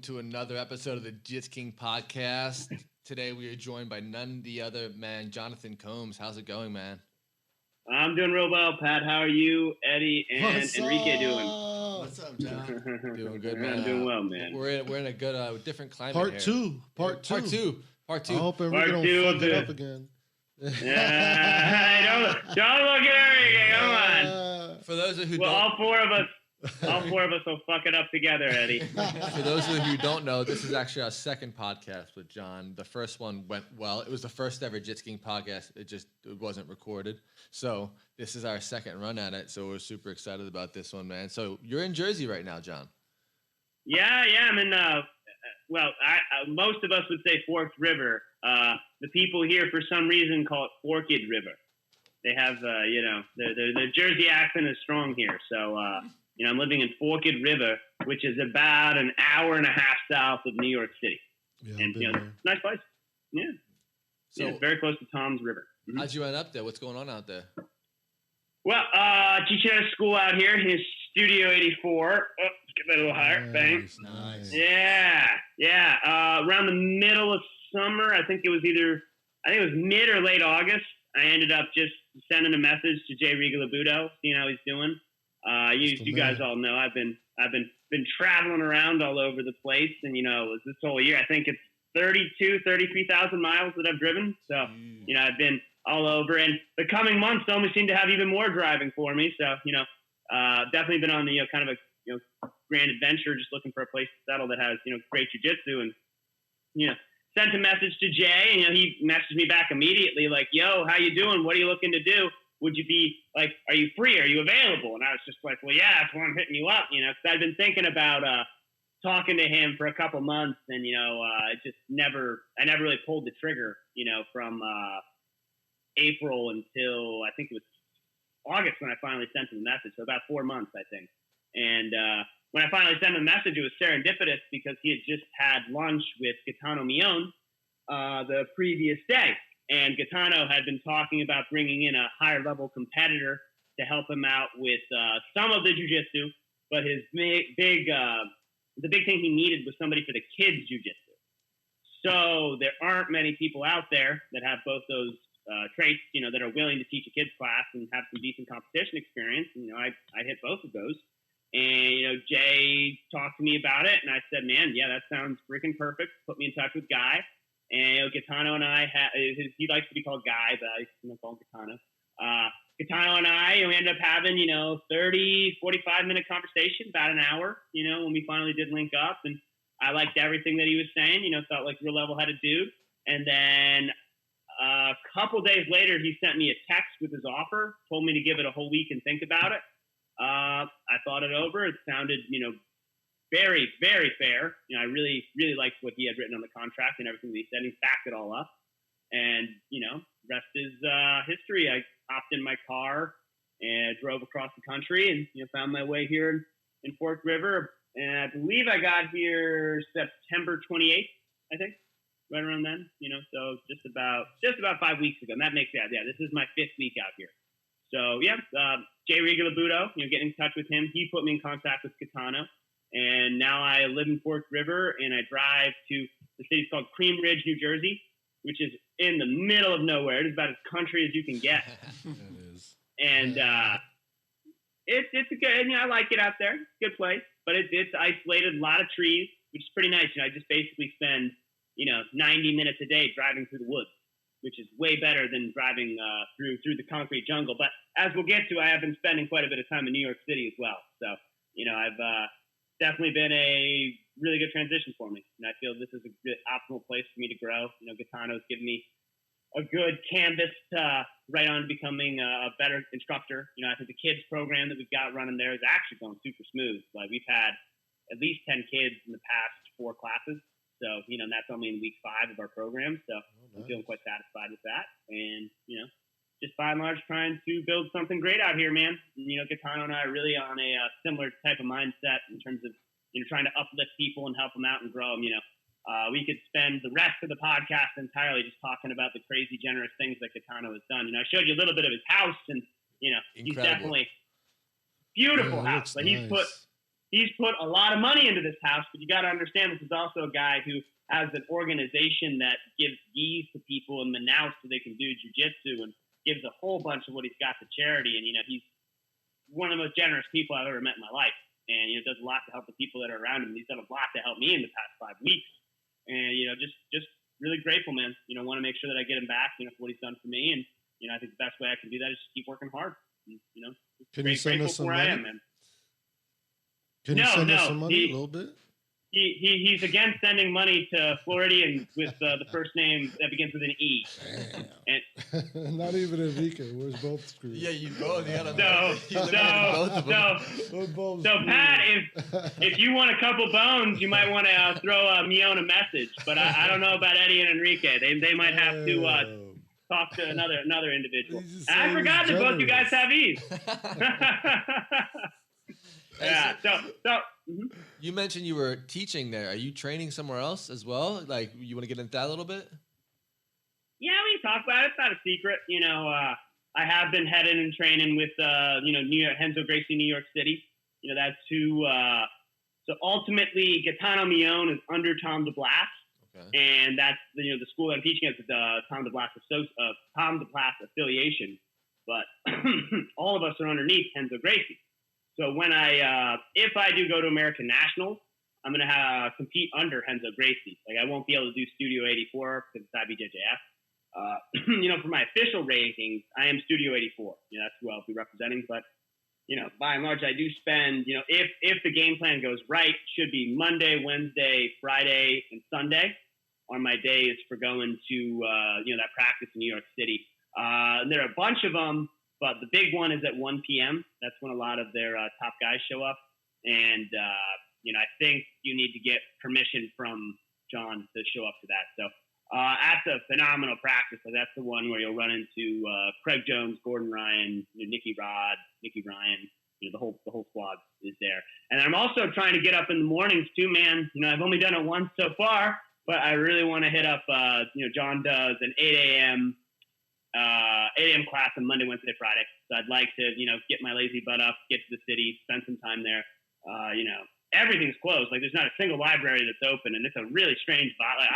to another episode of the JitzKing podcast. Today we are joined by none the other man, Jonathan Combs. How's it going, man? I'm doing real well, Pat. How are you, Eddie, and What's Enrique doing? What's up, John? Doing good, man. I'm doing well, man. We're in a good different climate Part here. Part two. I hope Enrique don't fuck it up again. Don't look at Enrique. Come on. For those of you who all four of us will fuck it up together, Eddie. For those of you who don't know, this is actually our second podcast with John. The first one went well. It was the first ever JitzKing podcast. It wasn't recorded. So this is our second run at it. So we're super excited about this one, man. So you're in Jersey right now, John. Yeah. I'm in. Most of us would say Forked River. The people here, for some reason, call it Forked River. They have, the Jersey accent is strong here. So, I'm living in Forked River, which is about an hour and a half south of New York City. Yeah, and, nice place. Yeah. So it's very close to Tom's River. Mm-hmm. How'd you end up there? What's going on out there? Well, teaching at a school out here. His Studio 84. Oh, let's get that a little higher. Bang. Nice. Yeah. Around the middle of summer, I think it was mid or late August. I ended up just sending a message to Jay Rigalabudo, seeing how he's doing. You guys all know I've been traveling around all over the place, and this whole year I think it's 33,000 miles that I've driven. So I've been all over, and the coming months only seem to have even more driving for me. So definitely been on the kind of a grand adventure, just looking for a place to settle that has great jiu-jitsu, and sent a message to Jay, and he messaged me back immediately like, "Yo, how you doing? What are you looking to do? Would you be like, are you free? Are you available?" And I was just like, "Well, yeah, that's why I'm hitting you up, because I've been thinking about talking to him for a couple months, and I never really pulled the trigger, from April until I think it was August when I finally sent him a message. So about 4 months, I think. And when I finally sent him a message, it was serendipitous because he had just had lunch with Gaetano Mion the previous day. And Gaetano had been talking about bringing in a higher level competitor to help him out with some of the jiu-jitsu, but his the big thing he needed was somebody for the kids' jiu-jitsu. So there aren't many people out there that have both those traits, that are willing to teach a kids class and have some decent competition experience. And, I hit both of those. And, Jay talked to me about it, and I said, man, yeah, that sounds freaking perfect. Put me in touch with Guy. And, Gaetano and I, he likes to be called Guy, but I call him Gaetano. Gaetano and I, we ended up having, 30, 45-minute conversation, about an hour, when we finally did link up. And I liked everything that he was saying, felt like real level-headed dude. And then a couple days later, he sent me a text with his offer, told me to give it a whole week and think about it. I thought it over. It sounded, very, very fair. I really, really liked what he had written on the contract and everything that he said. He backed it all up. And, rest is history. I hopped in my car and drove across the country and, found my way here in Forked River. And I believe I got here September 28th, I think. Right around then, so just about 5 weeks ago. And that makes this is my 5th week out here. So Jay Rigalabudo, get in touch with him. He put me in contact with Gaetano, and now I live in Forked River, and I drive to the city's called Cream Ridge, New Jersey, which is in the middle of nowhere. It is about as country as you can get. It is. And it's a good, I like it out there. Good place, but it's isolated, a lot of trees, which is pretty nice. I just basically spend 90 minutes a day driving through the woods, which is way better than driving through the concrete jungle. But as we'll get to, I have been spending quite a bit of time in New York City as well. So, I've definitely been a really good transition for me. And I feel this is a good optimal place for me to grow. Gaetano's given me a good canvas to right on becoming a better instructor. I think the kids program that we've got running there is actually going super smooth. Like we've had at least 10 kids in the past 4 classes. So, that's only in week 5 of our program. So I'm feeling quite satisfied with that. And, just by and large trying to build something great out here, man. Gaetano and I are really on a similar type of mindset in terms of, trying to uplift people and help them out and grow them. We could spend the rest of the podcast entirely just talking about the crazy, generous things that Gaetano has done. I showed you a little bit of his house, and, he's definitely beautiful house. But nice. he's put a lot of money into this house, but you got to understand this is also a guy who has an organization that gives gis to people in Manaus so they can do jiu-jitsu, and gives a whole bunch of what he's got to charity. And, he's one of the most generous people I've ever met in my life. And, does a lot to help the people that are around him. He's done a lot to help me in the past 5 weeks. And, just really grateful, man. Want to make sure that I get him back, for what he's done for me. And, I think the best way I can do that is just keep working hard. And, can you send us some money? I am, man. Can you send us some money a little bit? He's again sending money to Floridians with the first name that begins with an E. And not even Enrique. We're both screwed. Yeah, you both. You gotta so Pat, if you want a couple bones, you might want to throw Mion a message. But I don't know about Eddie and Enrique. They might have to talk to another individual. I forgot that both you guys have E's. Yeah. You mentioned you were teaching there. Are you training somewhere else as well? Like, you want to get into that a little bit? Yeah, we can talk about it. It's not a secret. I have been heading and training with New York, Renzo Gracie, New York City. That's who. So ultimately, Gaetano Mion is under Tom DeBlass, and that's the school that I'm teaching at, the Tom DeBlass affiliation. But all of us are underneath Renzo Gracie. So when if I do go to American Nationals, I'm going to compete under Renzo Gracie. Like, I won't be able to do Studio 84 because it's IBJJF. For my official ratings, I am Studio 84. That's who I'll be representing. But, by and large, I do spend, if the game plan goes right, should be Monday, Wednesday, Friday, and Sunday on my days for going to, that practice in New York City. And there are a bunch of them. But the big one is at 1 p.m. That's when a lot of their top guys show up. And, I think you need to get permission from John to show up to that. So that's a phenomenal practice. So that's the one where you'll run into Craig Jones, Gordon Ryan, Nicky Ryan, the whole squad is there. And I'm also trying to get up in the mornings too, man. I've only done it once so far, but I really want to hit up, John does an 8 a.m. 8 a.m. class on Monday, Wednesday, Friday. So I'd like to, get my lazy butt up, get to the city, spend some time there. Everything's closed. Like, there's not a single library that's open, and it's a really strange vibe. Like,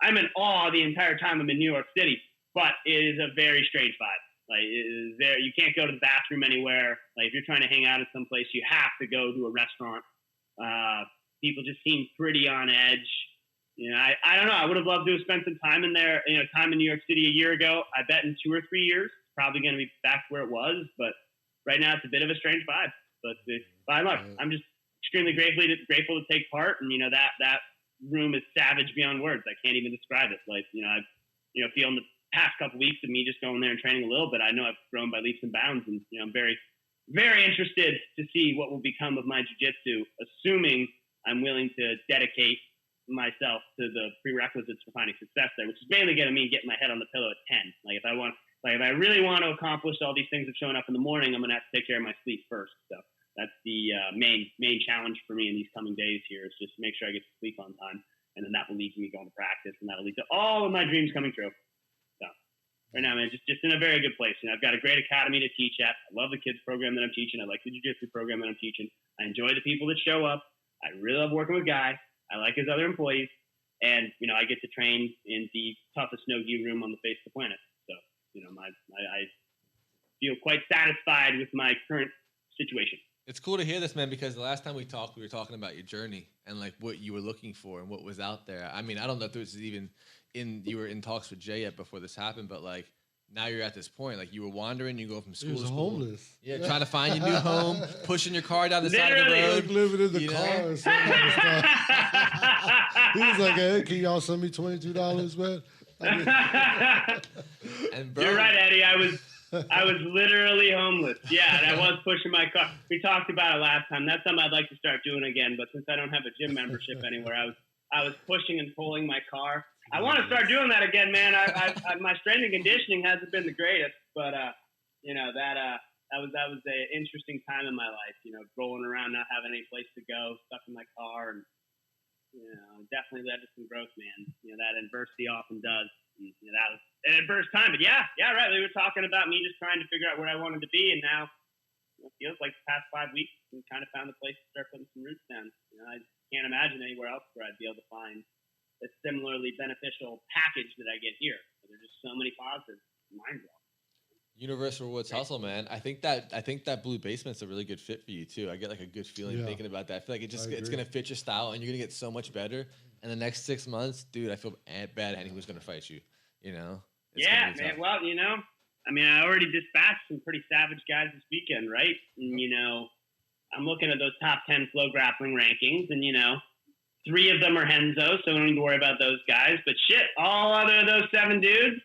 I'm in awe the entire time I'm in New York City, but it is a very strange vibe. Like, it is very, you can't go to the bathroom anywhere. Like, if you're trying to hang out at some place, you have to go to a restaurant. People just seem pretty on edge. I don't know. I would have loved to have spent some time in there, time in New York City a year ago. I bet in 2 or 3 years, it's probably going to be back where it was. But right now, it's a bit of a strange vibe. But by and large, I'm just extremely grateful to take part. And, that room is savage beyond words. I can't even describe it. Like, I've, feel in the past couple weeks of me just going there and training a little bit, I know I've grown by leaps and bounds. And, I'm very, very interested to see what will become of my jiu-jitsu, assuming I'm willing to dedicate myself to the prerequisites for finding success there, which is mainly going to mean getting my head on the pillow at 10. Like, if I really want to accomplish all these things of showing up in the morning, I'm going to have to take care of my sleep first. So that's the main challenge for me in these coming days here, is just make sure I get to sleep on time, and then that will lead to me going to practice, and that'll lead to all of my dreams coming true. So right now, man, just in a very good place. I've got a great academy to teach at. I love the kids program that I'm teaching. I like the jiu-jitsu program that I'm teaching. I enjoy the people that show up. I really love working with Guy. I like his other employees, and I get to train in the toughest no-gi room on the face of the planet. So I feel quite satisfied with my current situation. It's cool to hear this, man, because the last time we talked, we were talking about your journey and like what you were looking for and what was out there. I mean, I don't know if this is even you were in talks with Jay yet before this happened, but like, now you're at this point. Like, you were wandering, you go from school to school. Homeless. Yeah, trying to find your new home, pushing your car down the side of the road. Like living in the car or something. He was like, hey, can y'all send me $22, man? And bro, you're right, Eddie. I was literally homeless. Yeah, and I was pushing my car. We talked about it last time. That's something I'd like to start doing again. But since I don't have a gym membership anywhere, I was pushing and pulling my car. I want to start doing that again, man. My strength and conditioning hasn't been the greatest, but that was an interesting time in my life. Rolling around, not having any place to go, stuck in my car, and definitely led to some growth, man. That adversity often does. And, that was an adverse time, but yeah, right. We were talking about me just trying to figure out where I wanted to be, and now, it feels like the past 5 weeks we kind of found a place to start putting some roots down. I can't imagine anywhere else where I'd be able to find a similarly beneficial package that I get here. There's just so many positives. Mind blowing. Universal Woods Hustle, man. I think that blue basement's a really good fit for you too. I get like a good feeling thinking about that. I feel like it's gonna fit your style, and you're gonna get so much better. In the next 6 months, dude, I feel bad anyone who's gonna fight you. It's man. Well, I already dispatched some pretty savage guys this weekend, right? And I'm looking at those top 10 flow grappling rankings, and 3 of them are Henzo, so we don't need to worry about those guys. But shit, all other of those 7 dudes,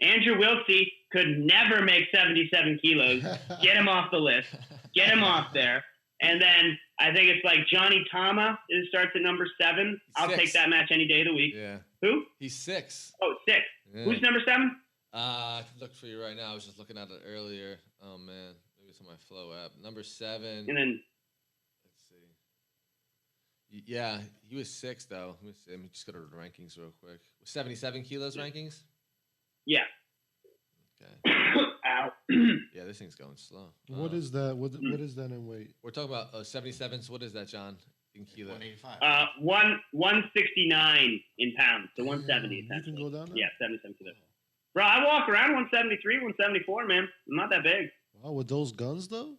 Andrew Wiltsey could never make 77 kilos. Get him off the list. Get him off there. And then I think it's like Johnny Tama starts at number 7. I'll take that match any day of the week. Yeah. Who? He's 6. Oh, 6. Yeah. Who's number 7? I can look for you right now. I was just looking at it earlier. Oh, man. Maybe it's on my Flow app. Number 7. And then let's see. Yeah, he was 6, though. Let me just go to the rankings real quick. 77 kilos rankings? Yeah. Okay. Ow. Yeah, this thing's going slow. What is that? What is that in weight? We're talking about 77. So what is that, John? In kilo? 185. 169 in pounds. So 170 You can go down there? Yeah, 77 kilos. Bro, I walk around 173, 174, man. I'm not that big. Wow, with those guns, though?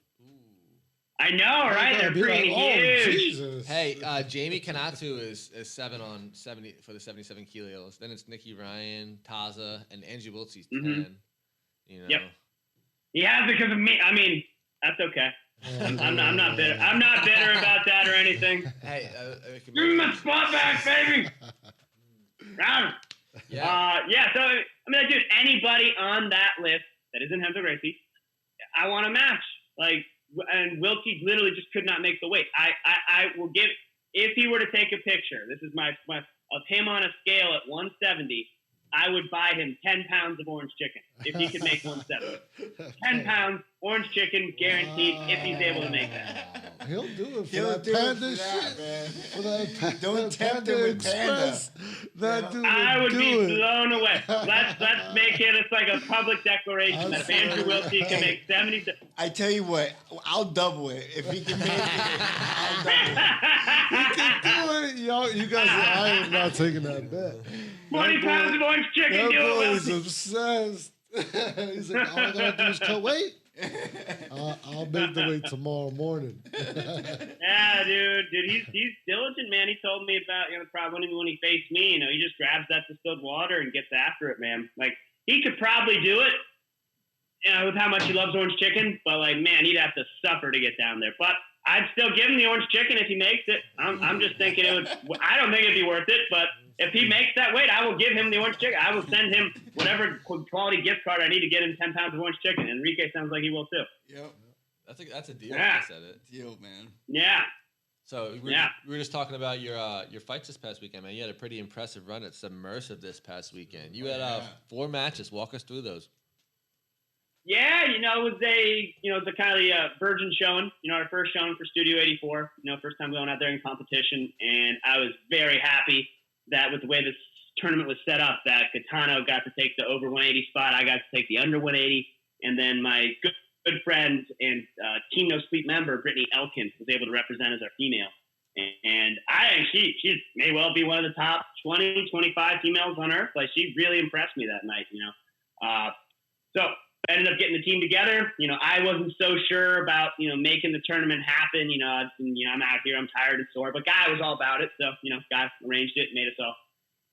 I know, right? They're freaking huge. Jesus. Hey, Jamie Kanatu is 7 on 70 for the 77 kilos. Then it's Nikki Ryan, Taza, and Angie Wiltsey's 10. Yep. He has it because of me. I mean, that's okay. I'm not bitter. I'm not bitter about that or anything. Hey, give me my spot back, baby. Yeah. So dude, anybody on that list that isn't Henzo Gracie, I want a match. And Wiltsey literally just could not make the weight. I will give, if he were to take a picture, this is my of him on a scale at 170, I would buy him 10 pounds of orange chicken if he could make 170. 10 pounds, orange chicken, guaranteed, if he's able to make that. He'll do it for that panda shit, man. For that Don't tempt him with panda. That dude I would be blown away. Let's make it like a public declaration that if Andrew Wiltsey can make 70. I tell you what, I'll double it. If he can make it, I'll double it. He can do it. Yo, you guys, I am not taking that bet. 20 pounds of orange chicken. That boy is obsessed. He's like, all I gotta do is cut weight. I'll make the weight tomorrow morning. Yeah, dude, he's diligent, man. He told me about the problem when he faced me. He just grabs that distilled water and gets after it, man. Like he could probably do it, with how much he loves orange chicken. But man, he'd have to suffer to get down there. But I'd still give him the orange chicken if he makes it. I'm just thinking it would. I don't think it'd be worth it, but if he makes that weight, I will give him the orange chicken. I will send him whatever quality gift card I need to get him 10 pounds of orange chicken. Enrique sounds like he will too. Yep. That's a deal. Yeah. I said it. Deal, man. Yeah. So we were just talking about your fights this past weekend, man. You had a pretty impressive run at Submersive this past weekend. You had 4 matches. Walk us through those. Yeah, it was the kind of the virgin showing, our first showing for Studio 84, first time going out there in competition. And I was very happy that with the way this tournament was set up, that Gaetano got to take the over 180 spot. I got to take the under 180. And then my good friend and Team No Sleep member, Brittany Elkins, was able to represent as our female. And I think she may well be one of the top 20, 25 females on earth. Like, she really impressed me that night, So I ended up getting the team together. I wasn't so sure about, making the tournament happen. I'm out here, I'm tired and sore, but Guy was all about it. So, Guy arranged it, made us all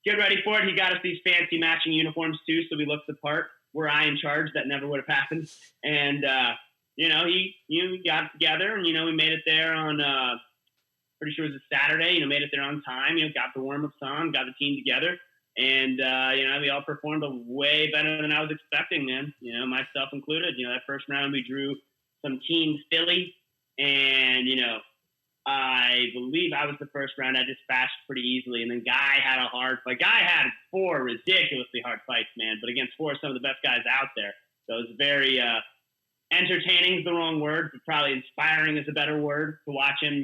get ready for it. He got us these fancy matching uniforms too, so we looked the part. Were I in charge, that never would have happened. And, he got together and, we made it there on, pretty sure it was a Saturday, made it there on time, got the warm-ups on, got the team together. And, we all performed way better than I was expecting, man. Myself included. That first round we drew some Team Philly. And, I believe I was the first round. I dispatched pretty easily. And then Guy had a hard fight. Guy had 4 ridiculously hard fights, man. But against 4 of some of the best guys out there. So it was very entertaining is the wrong word, but probably inspiring is a better word to watch him,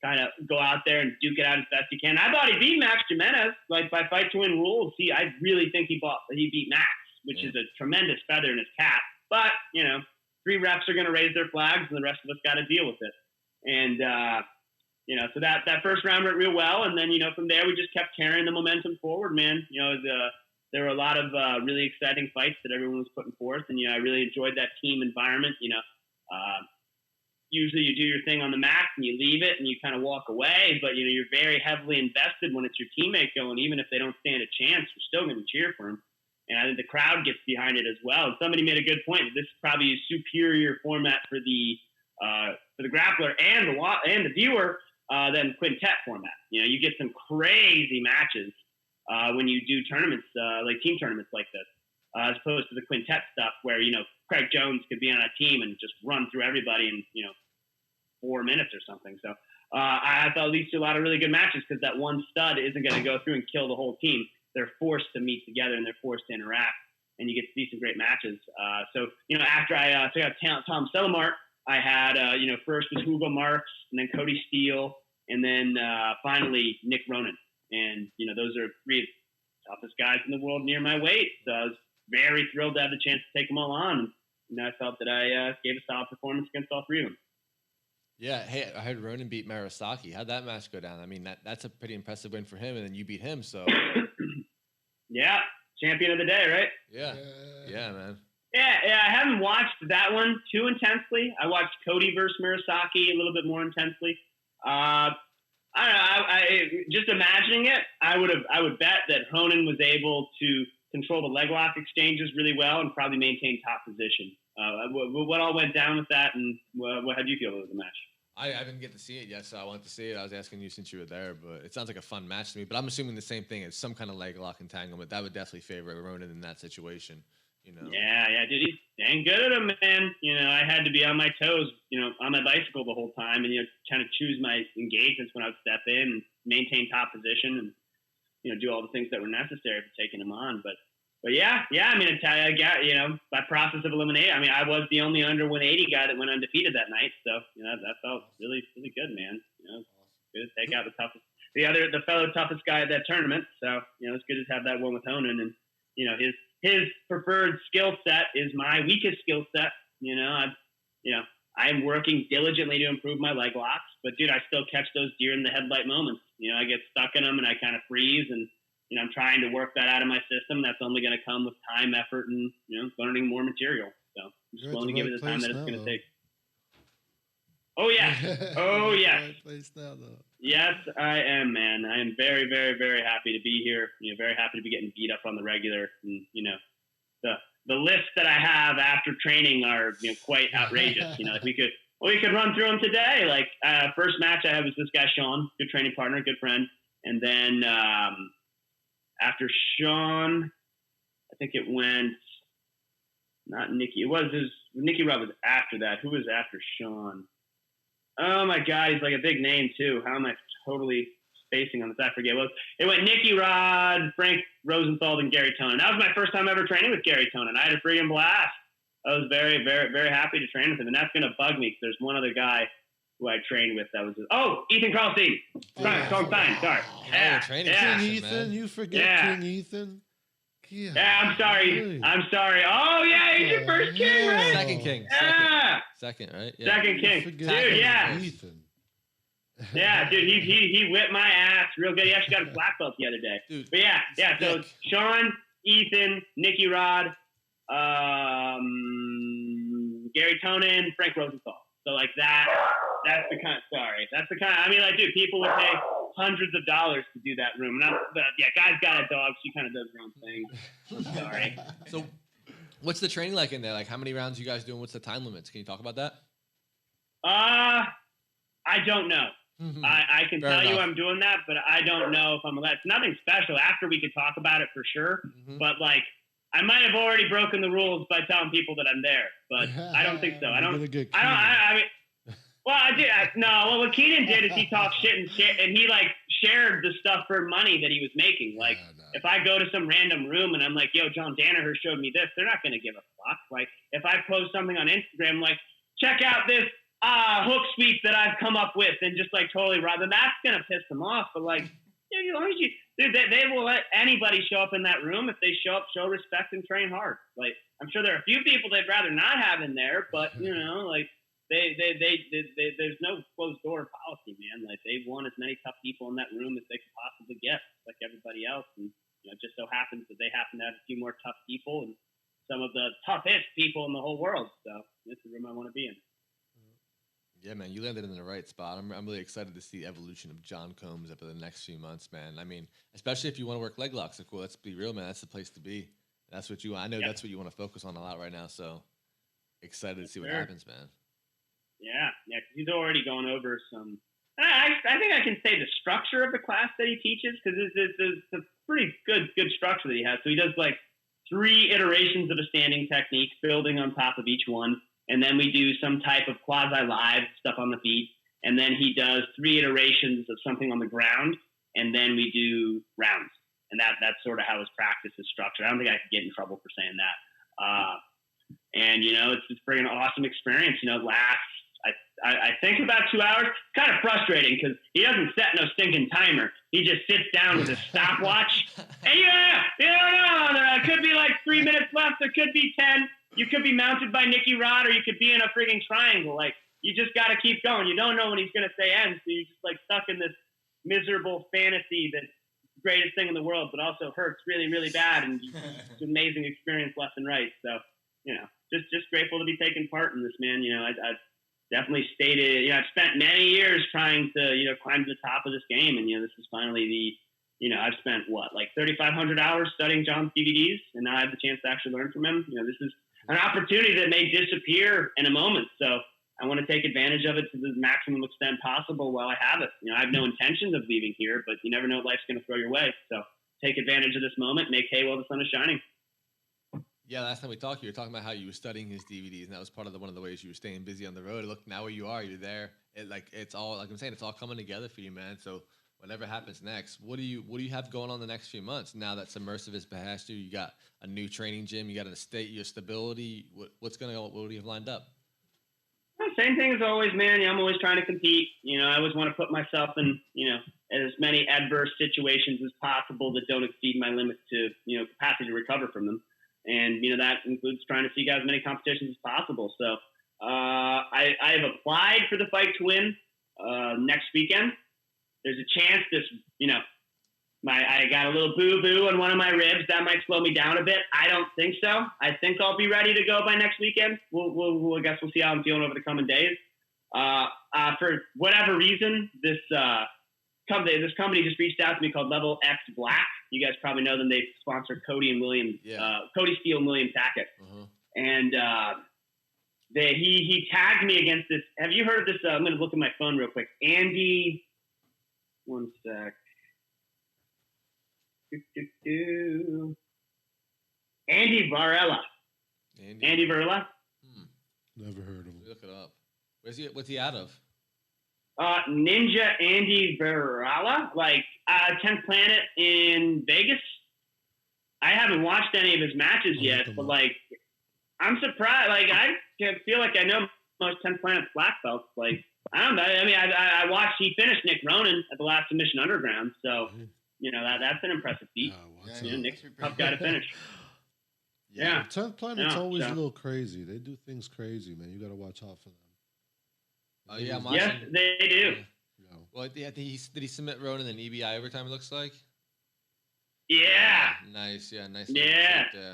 kind of go out there and duke it out as best he can. I thought he beat Max Jimenez, by fight to win rules. I really think he beat Max, which is a tremendous feather in his cap. But, 3 refs are going to raise their flags, and the rest of us got to deal with it. And so that first round went real well, and then from there we just kept carrying the momentum forward, man. There were a lot of really exciting fights that everyone was putting forth, and I really enjoyed that team environment. Usually you do your thing on the mat and you leave it and you kind of walk away, but you're very heavily invested when it's your teammate going. Even if they don't stand a chance, you're still going to cheer for them. And I think the crowd gets behind it as well. And somebody made a good point. This is probably a superior format for the grappler and the viewer than quintet format. You get some crazy matches when you do tournaments, like team tournaments like this, as opposed to the quintet stuff where, Craig Jones could be on a team and just run through everybody in, 4 minutes or something. So I thought these two a lot of really good matches because that one stud isn't going to go through and kill the whole team. They're forced to meet together and they're forced to interact, and you get to see some great matches. After I took out Tom Selimart, I had, first was Hugo Marks and then Cody Steele and then finally Nick Ronan. And, those are 3 toughest guys in the world near my weight. So I was very thrilled to have the chance to take them all on. I felt that I gave a solid performance against all 3 of them. Yeah, hey, I heard Ronan beat Marasaki. How'd that match go down? I mean, that's a pretty impressive win for him, and then you beat him, so. Yeah, champion of the day, right? Yeah, man. Yeah, I haven't watched that one too intensely. I watched Cody versus Murasaki a little bit more intensely. I don't know. I just imagining it, I would bet that Ronan was able to control the leg lock exchanges really well and probably maintain top position. What all went down with that, and how do you feel about the match? I didn't get to see it yet, so I wanted to see it. I was asking you since you were there, but it sounds like a fun match to me. But I'm assuming the same thing. It's some kind of leg lock entanglement. That would definitely favor Ronan in that situation. Yeah, dude, he's dang good at him, man. I had to be on my toes, on my bicycle the whole time, and kind of choose my engagements when I would step in and maintain top position, and do all the things that were necessary for taking him on. But yeah. I mean, by process of elimination, I mean, I was the only under 180 guy that went undefeated that night. So that felt really, really good, man. Good to take out the fellow toughest guy at that tournament. So it's good to have that one with Ronan, and his preferred skill set is my weakest skill set. I'm working diligently to improve my leg locks, but dude, I still catch those deer in the headlight moments. I get stuck in them and I kind of freeze, and I'm trying to work that out of my system. That's only going to come with time, effort, and learning more material. So I'm just willing to give it the time that it's going to take. Oh yeah, oh yes. Right place now, though. Yes, I am, man. I am very, very, very happy to be here. Very happy to be getting beat up on the regular. And the lists that I have after training are quite outrageous. We could run through them today. Like first match I had was this guy Sean, good training partner, good friend, and then after Sean, I think it went not Nicky. Nicky Rob was after that. Who was after Sean? Oh my God, he's like a big name too. How am I totally spacing on this? I forget. Well, it went Nicky Rod, Frank Rosenthal, and Gary Tonin. That was my first time ever training with Gary Tonin. I had a freaking blast. I was very, very, very happy to train with him, and that's gonna bug me because there's one other guy who I trained with that was Ethan Carlstein. Sorry. Yeah, training. King session, Ethan, man. you forget King Ethan. Yeah, I'm sorry. Oh yeah, he's your first king, right? Second king. Yeah. Second, right? Yeah. Second king. Dude, yeah. Ethan. Yeah, dude, he whipped my ass real good. He actually got a black belt the other day. Dude, but yeah. So Sean, Ethan, Nicky Rod, Gary Tonin, Frank Rosenthal. So like that's the kind. I mean, like, dude, people would pay hundreds of dollars to do that room. But guy's got a dog. She kind of does her own thing. I'm sorry. So, what's the training like in there? Like, how many rounds you guys doing? What's the time limits? Can you talk about that? I don't know. Mm-hmm. I can Fair tell enough. you I'm doing that, but I don't know if I'm allowed. It's nothing special. After we could talk about it for sure. Mm-hmm. But like, I might have already broken the rules by telling people that I'm there, but I don't think so. I mean, well, I did. No, what Keenan did is he talked shit and he like shared the stuff for money that he was making. Like, if I go to some random room and I'm like, yo, John Danaher showed me this, they're not going to give a fuck. Like, if I post something on Instagram, like, check out this hook sweep that I've come up with, and just like totally rob them, that's going to piss them off. But like, as long as dude, they will let anybody show up in that room if they show up, show respect, and train hard. Like, I'm sure there are a few people they'd rather not have in there, but you know, like they there's no closed door policy, man. Like, they want as many tough people in that room as they could possibly get, like everybody else. And you know, it just so happens that they happen to have a few more tough people and some of the toughest people in the whole world. So this is the room I want to be in. Yeah, man, you landed in the right spot. I'm really excited to see the evolution of John Combs over the next few months, man. I mean, especially if you want to work leg locks. So cool. Let's be real, man. That's the place to be. That's what you want. I know that's what you want to focus on a lot right now. So excited to see what happens, man. Yeah, yeah. 'Cause he's already gone over some. I think I can say the structure of the class that he teaches, because it's a pretty good structure that he has. So he does like 3 iterations of a standing technique, building on top of each one. And then we do some type of quasi-live stuff on the feet. And then he does 3 iterations of something on the ground. And then we do rounds. And that's sort of how his practice is structured. I don't think I could get in trouble for saying that. And, you know, it's pretty an awesome experience. You know, it lasts, I think, about 2 hours. It's kind of frustrating because he doesn't set no stinking timer. He just sits down with his stopwatch. And you don't know. There could be like 3 minutes left. There could be 10. You could be mounted by Nicky Rod, or you could be in a frigging triangle. Like, you just got to keep going. You don't know when he's going to say end, so you're just like stuck in this miserable fantasy that's the greatest thing in the world, but also hurts really, really bad, and it's an amazing experience left and right. So, you know, just grateful to be taking part in this, man. You know, I've definitely stated, you know, I've spent many years trying to, you know, climb to the top of this game, and, you know, this is finally you know, I've spent, like 3,500 hours studying John's DVDs, and now I have the chance to actually learn from him. You know, this is an opportunity that may disappear in a moment. So I want to take advantage of it to the maximum extent possible while I have it. You know, I have no intentions of leaving here, but you never know what life's going to throw your way. So take advantage of this moment, make hay while the sun is shining. Yeah, last time we talked, you were talking about how you were studying his DVDs, and that was part of one of the ways you were staying busy on the road. Look, now where you are, you're there. It's all, like I'm saying, it's all coming together for you, man. So whatever happens next, what do you have going on the next few months now that Submersive is past you? You got a new training gym, you got an estate, your stability. What do you have lined up? Well, same thing as always, man. I'm always trying to compete. You know, I always want to put myself in, you know, as many adverse situations as possible that don't exceed my limits to, you know, capacity to recover from them. And, you know, that includes trying to seek out as many competitions as possible. So I've applied for the Fight to Win next weekend. There's a chance this, you know, I got a little boo-boo on one of my ribs. That might slow me down a bit. I don't think so. I think I'll be ready to go by next weekend. I guess we'll see how I'm feeling over the coming days. For whatever reason, this company just reached out to me called Level X Black. You guys probably know them. They sponsor Cody and William, Cody Steele and William Tackett. Uh-huh. And he tagged me against this. Have you heard of this? I'm going to look at my phone real quick. Andy, one sec. Andy Varela. Andy Varela. Never heard of him. Look it up. What's he out of? Ninja Andy Varela, like 10th Planet in Vegas. I haven't watched any of his matches yet, but like, I'm surprised. Like, I feel like I know most 10th Planet's black belts. Like, I don't know. I mean, I watched. He finished Nick Ronan at the last Submission Underground, so you know that's an impressive feat. Nick's a tough guy to finish. Yeah. 10th Planet's always a little crazy. They do things crazy, man. You got to watch out for them. Oh yeah, yes, they do. Yeah. Well, did he submit Ronan in EBI overtime? It looks like. Yeah. Nice. Yeah. Nice. Yeah. Yeah.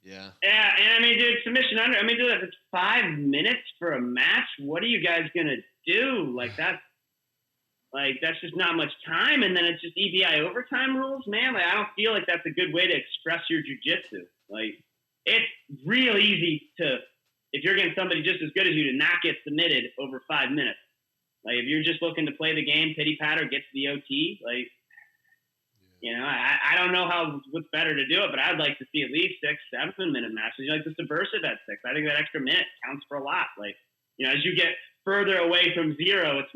Yeah, and I mean, dude, submission under. I mean, dude, if it's 5 minutes for a match, what are you guys gonna do? Like that's just not much time, and then it's just EBI overtime rules, man. Like I don't feel like that's a good way to express your jiu-jitsu. Like it's real easy to, if you're getting somebody just as good as you, to not get submitted over 5 minutes. Like if you're just looking to play the game, pity patter, get to the OT, like. You know, I don't know what's better to do it, but I'd like to see at least 6-7 minute matches. You know, like the Subversive at 6. I think that extra minute counts for a lot. Like, you know, as you get further away from 0, it's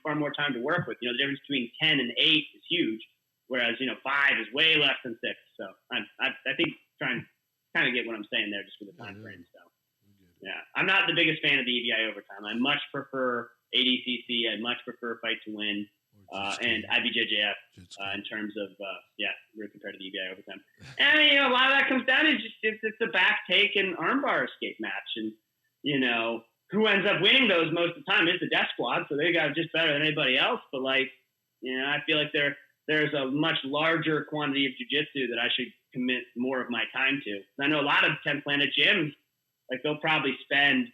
far more time to work with. You know, the difference between 10 and 8 is huge, whereas, you know, 5 is way less than 6. So I think trying to kind of get what I'm saying there just for the time frame. So, yeah, I'm not the biggest fan of the EBI overtime. I much prefer ADCC. I much prefer Fight to Win. and IBJJF JitzKing. in terms of compared to the EBI overtime. And a lot of that comes down to just it's a back take and armbar escape match, and who ends up winning those most of the time is the Death Squad, so they got just better than anybody else. But I feel like there's a much larger quantity of jiu-jitsu that I should commit more of my time to. I know a lot of 10 Planet gyms, they'll probably spend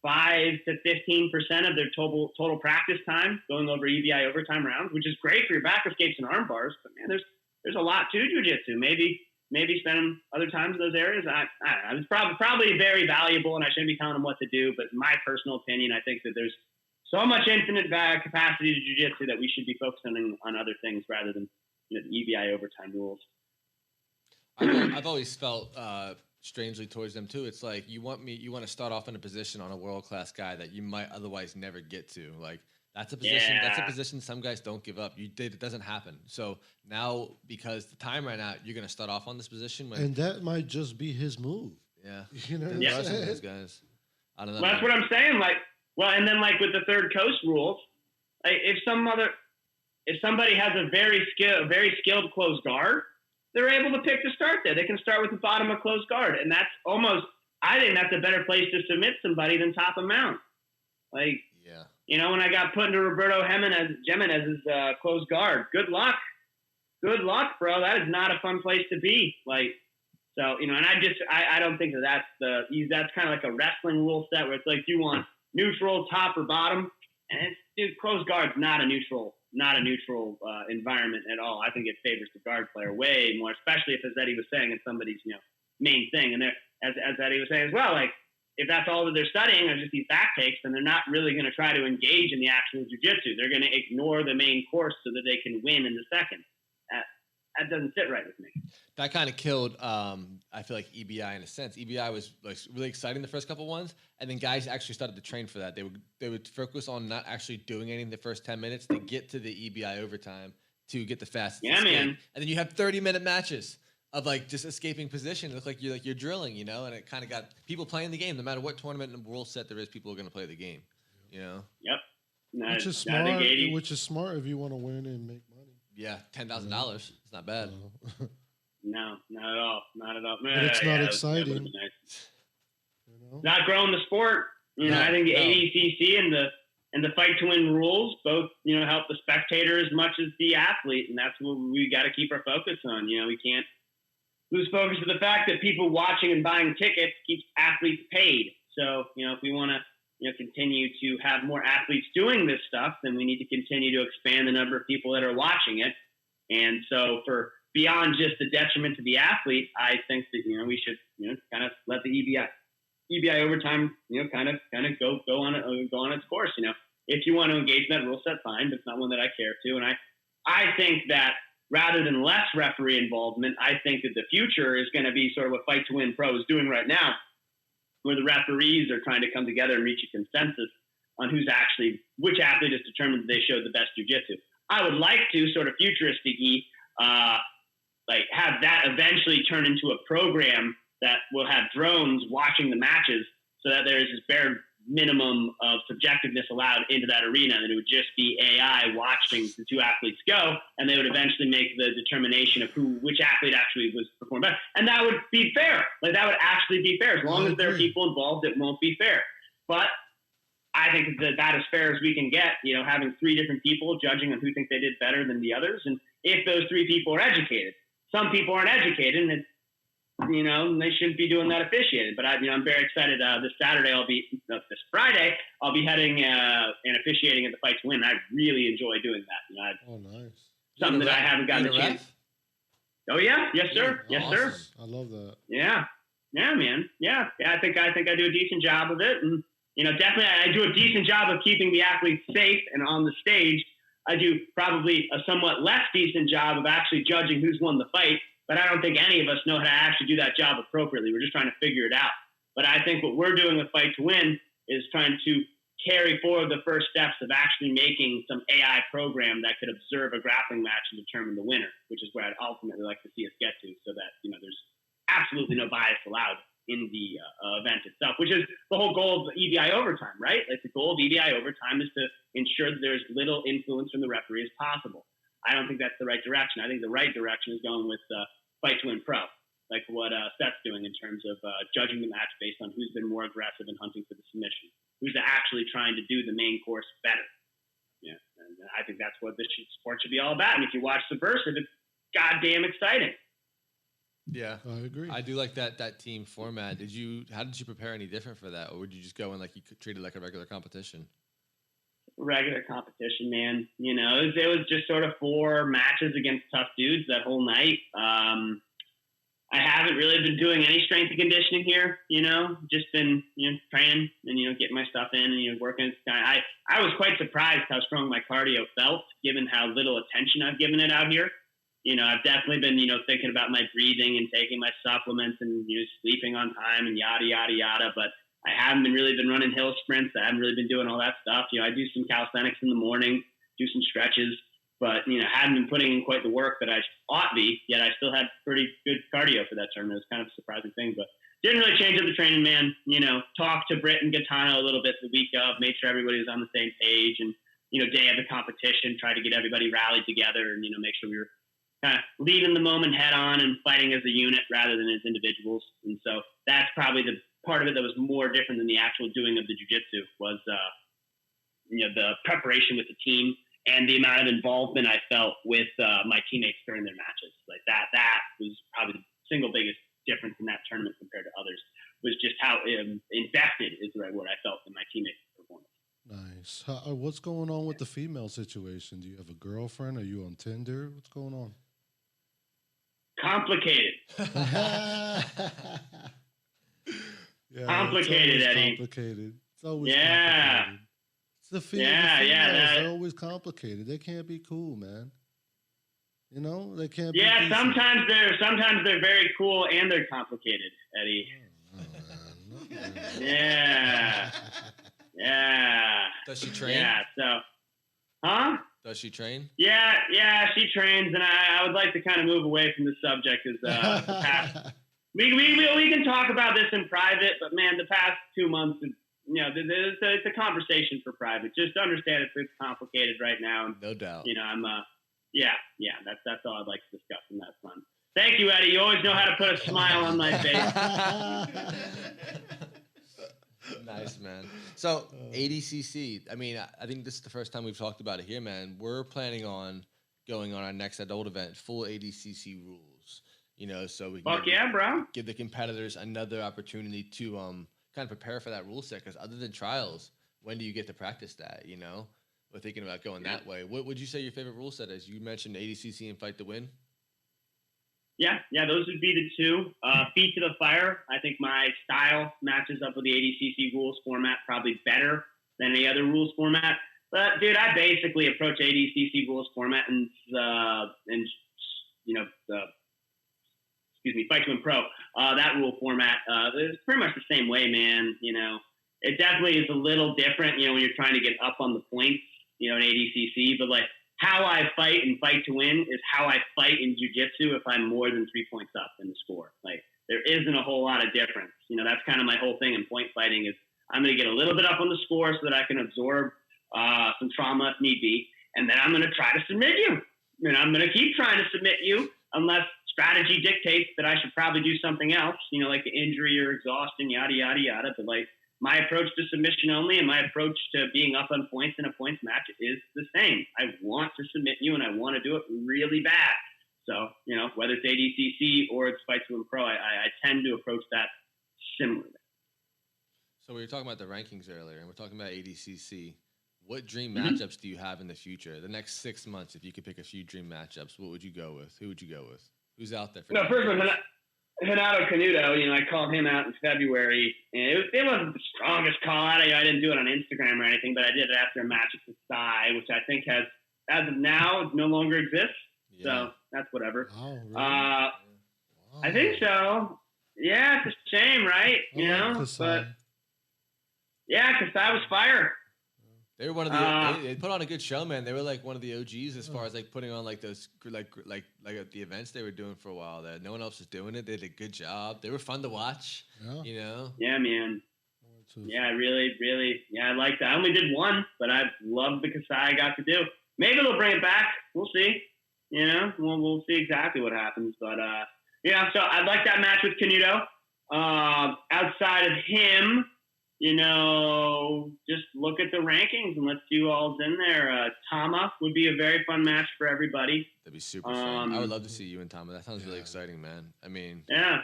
5 to 15% of their total practice time going over EBI overtime rounds, which is great for your back escapes and arm bars. But man, there's a lot to jiu-jitsu. Maybe spend them other times in those areas. I don't know. It's probably very valuable, and I shouldn't be telling them what to do. But in my personal opinion, I think that there's so much infinite capacity to jiu-jitsu that we should be focusing on other things rather than the EBI overtime rules. I've always felt strangely towards them too. It's like you want to start off in a position on a world-class guy that you might otherwise never get to. That's a position. Yeah. That's a position some guys don't give up. It doesn't happen. So now, because the time ran out, you're going to start off on this position. And that might just be his move. Yeah. Those guys. I don't know. Well, that's what I'm saying. And then with the third coast rules, if somebody has a very skilled closed guard, they're able to pick to start there. They can start with the bottom of closed guard, and that's I think that's a better place to submit somebody than top of mount. Yeah. When I got put into Roberto Jimenez's closed guard, good luck, bro. That is not a fun place to be. And I don't think that's kind of like a wrestling rule set where it's do you want neutral, top or bottom? And closed guard's not a neutral environment at all. I think it favors the guard player way more, especially if, as Eddie was saying, it's somebody's main thing. And as Eddie was saying as well, if that's all that they're studying are just these back takes, then they're not really going to try to engage in the actual jiu-jitsu. They're going to ignore the main course so that they can win in the second. That doesn't sit right with me. That kind of killed, I feel like EBI in a sense. EBI was really exciting the first couple ones, and then guys actually started to train for that. They would focus on not actually doing anything the first 10 minutes to get to the EBI overtime to get the fastest escape. Man. And then you have 30-minute matches of just escaping position. It looks like you're drilling, and it kind of got people playing the game. No matter what tournament and rule set there is, people are going to play the game. Yep. Which is smart if you want to win and make money. Yeah, $10,000. It's not bad. No, not at all. Not at all. But it's not exciting. Nice. Not growing the sport. I think the ADCC and the fight to win rules both help the spectator as much as the athlete, and that's what we got to keep our focus on. We can't lose focus of the fact that people watching and buying tickets keeps athletes paid. So if we want to continue to have more athletes doing this stuff, then we need to continue to expand the number of people that are watching it. And so for beyond just the detriment to the athlete, I think that, we should, kind of let the EBI overtime, kind of go on its course. If you want to engage in that rule set, fine, but it's not one that I care to. And I think that rather than less referee involvement, I think that the future is going to be sort of what Fight to Win Pro is doing right now, where the referees are trying to come together and reach a consensus on which athlete is determined that they showed the best jiu-jitsu. I would like to sort of futuristic-y, have that eventually turn into a program that will have drones watching the matches so that there is this bare minimum of subjectiveness allowed into that arena, and it would just be AI watching the two athletes go, and they would eventually make the determination of which athlete actually was performing better. And that would be fair. That would actually be fair. As long as there are people involved, it won't be fair. But I think that as fair as we can get, having 3 different people judging on who think they did better than the others, and if those 3 people are educated. Some people aren't educated, and they shouldn't be doing that officiated. But I'm very excited. This Friday, I'll be heading and officiating at the Fight to Win. I really enjoy doing that. Oh, nice. Something that I haven't gotten a chance. Oh yeah, yes sir, yes awesome. Sir. I love that. Yeah, man. Yeah. I think I do a decent job of it, and definitely I do a decent job of keeping the athletes safe and on the stage. I do probably a somewhat less decent job of actually judging who's won the fight. But I don't think any of us know how to actually do that job appropriately. We're just trying to figure it out. But I think what we're doing with Fight to Win is trying to carry forward the first steps of actually making some AI program that could observe a grappling match and determine the winner, which is where I'd ultimately like to see us get to, so that there's absolutely no bias allowed in the event itself, which is the whole goal of EBI overtime, right? Like the goal of EBI overtime is to ensure that there's little influence from the referee as possible. I don't think that's the right direction. I think the right direction is going with fight to win pro, like what Seth's doing in terms of judging the match based on who's been more aggressive and hunting for the submission, who's actually trying to do the main course better. Yeah, and I think that's what this sport should be all about. And if you watch Subversive, it's goddamn exciting. Yeah, I agree. I do like that team format. How did you prepare any different for that, or would you just go in like you treat it like a regular competition? Regular competition, man. You know, it was just sort of 4 matches against tough dudes that whole night. I haven't really been doing any strength and conditioning here, you know, just been, training and, getting my stuff in and, working. I was quite surprised how strong my cardio felt, given how little attention I've given it out here. I've definitely been, thinking about my breathing and taking my supplements and, sleeping on time and yada, yada, yada. But I haven't really been running hill sprints. I haven't really been doing all that stuff. I do some calisthenics in the morning, do some stretches, but, hadn't been putting in quite the work that I ought be, yet I still had pretty good cardio for that tournament. It was kind of a surprising thing, but didn't really change up the training, man. Talked to Britt and Gaetano a little bit the week of, made sure everybody was on the same page and, day of the competition, tried to get everybody rallied together and, make sure we were kind of leaving the moment head on and fighting as a unit rather than as individuals. And so that's probably the part of it that was more different than the actual doing of the jiu-jitsu was, the preparation with the team and the amount of involvement I felt with my teammates during their matches. Like that was probably the single biggest difference in that tournament compared to others, was just how invested is the right word I felt in my teammates' performance. Nice. What's going on with the female situation? Do you have a girlfriend? Are you on Tinder? What's going on? Complicated. Yeah, complicated, Eddie. Complicated. It's always complicated. It's the females. They're always complicated. They can't be cool, man. They can't. Yeah, be sometimes they're very cool and they're complicated, Eddie. Yeah. Yeah. Does she train? Yeah. So, huh? Does she train? Yeah, she trains, and I would like to kind of move away from the subject as the past. We can talk about this in private, but man, the past 2 months, it's a conversation for private. Just understand it's complicated right now. And, no doubt. I'm that's all I'd like to discuss, and that's fun. Thank you, Eddie. You always know how to put a smile on my face. Nice, man. So ADCC, I think this is the first time we've talked about it here, man. We're planning on going on our next adult event, full ADCC rules. So we can give the competitors another opportunity to kind of prepare for that rule set. Because other than trials, when do you get to practice that? We're thinking about going that way. What would you say your favorite rule set is? You mentioned ADCC and Fight to Win. Yeah, those would be the 2. Feet to the fire. I think my style matches up with the ADCC rules format probably better than any other rules format. But dude, I basically approach ADCC rules format and Fight to Win Pro. That rule format is pretty much the same way, man. It definitely is a little different. When you're trying to get up on the points, in ADCC, but like. How I fight in Fight to Win is how I fight in jiu-jitsu if I'm more than 3 points up in the score. Like, there isn't a whole lot of difference. That's kind of my whole thing in point fighting is I'm going to get a little bit up on the score so that I can absorb some trauma if need be, and then I'm going to try to submit you. And I'm going to keep trying to submit you unless strategy dictates that I should probably do something else, like injury or exhaustion, yada, yada, yada. But, like, my approach to submission only and my approach to being up on points in a points match is the same. I want to submit you and I want to do it really bad. So, whether it's ADCC or it's Fight to Win Pro, I tend to approach that similarly. So we were talking about the rankings earlier and we're talking about ADCC. What dream matchups do you have in the future? The next 6 months, if you could pick a few dream matchups, what would you go with? Who would you go with? Who's out there? First one, Renato Canuto, I called him out in February, and it wasn't the strongest call out. I didn't do it on Instagram or anything, but I did it after a match at Kasai, which I think has, as of now, no longer exists. Yeah. So that's whatever. Oh, really? Wow. I think so. Yeah, it's a shame, right? But yeah, Kasai was fire. They were one of the. They put on a good show, man. They were like one of the OGs as far as like putting on like those like the events they were doing for a while. That no one else was doing it. They did a good job. They were fun to watch. Yeah. You know. Yeah, man. Yeah, really. Yeah, I like that. I only did one, but I loved the Kasai I got to do. Maybe they'll bring it back. We'll see. You know, we'll see exactly what happens. But yeah. So I like that match with Canuto. Outside of him. You know, just look at the rankings and let's see who all's in there. Tama would be a very fun match for everybody. That'd be super fun. I would love to see you and Tama. That sounds really exciting, man. I mean, yeah.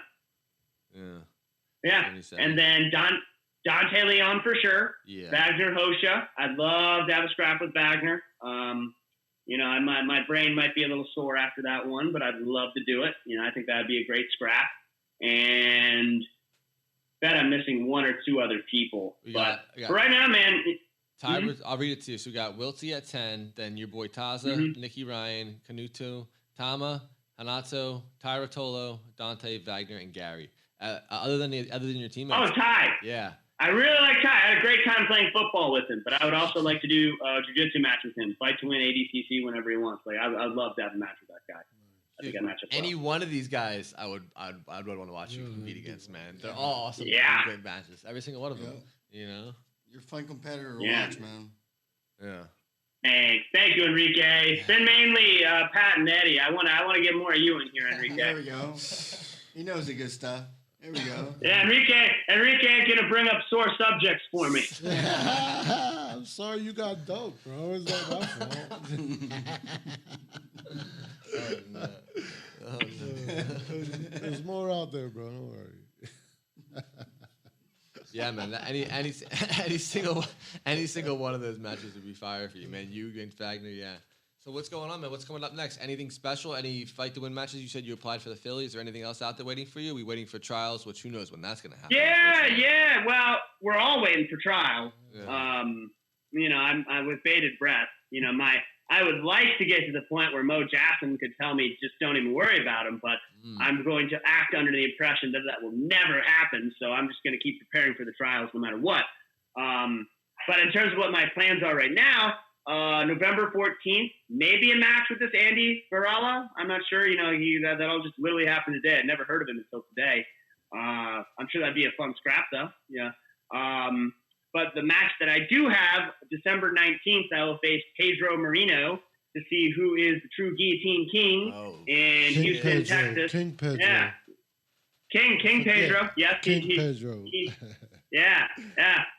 And then Dante Leon for sure. Yeah. Wagner Hosha. I'd love to have a scrap with Wagner. You know, my brain might be a little sore after that one, but I'd love to do it. You know, I think that'd be a great scrap. And bet I'm missing one or two other people. But right now, man. I'll read it to you. So we got Wilty at 10, then your boy Taza, Nikki Ryan, Canuto, Tama, Hanato, Tyra Tolo, Dante, Wagner, and Gary. Other than your teammates. Oh, Ty. Yeah. I really like Ty. I had a great time playing football with him, but I would also like to do a jiu-jitsu match with him. Fight to win ADCC whenever he wants. Like I'd love to have a match with that guy. I think I match up any one of these guys, I'd want to watch you compete against, man. They're all awesome. Yeah. Great matches. Every single one of them. You know. You're a fun competitor to watch, man. Yeah. Thank you, Enrique. It's been mainly Pat and Eddie. I want to get more of you in here, Enrique. There we go. He knows the good stuff. There we go. Yeah, Enrique gonna bring up sore subjects for me. I'm sorry you got dope, bro. It's not my fault. There's more out there, bro. Don't worry. Yeah, man. Any single one of those matches would be fire for you, man. You against Wagner, yeah. So what's going on, man? What's coming up next? Anything special? Any fight to win matches? You said you applied for the Phillies. Is there anything else out there waiting for you? Are we waiting for trials? Which who knows when that's gonna happen? Yeah. Well, we're all waiting for trials. Yeah. You know, I'm with bated breath. You know, I would like to get to the point where Mo Jackson could tell me, just don't even worry about him. But I'm going to act under the impression that will never happen. So I'm just going to keep preparing for the trials no matter what. But in terms of what my plans are right now, November 14th, maybe a match with this Andy Varela. I'm not sure. You know, that'll just literally happen today. I'd never heard of him until today. I'm sure that'd be a fun scrap, though. Yeah. But the match that I do have, December 19th, I will face Pedro Marino to see who is the true guillotine king in Houston, Texas. King Pedro. Yeah. King Pedro. Yes. King Pedro. Yeah.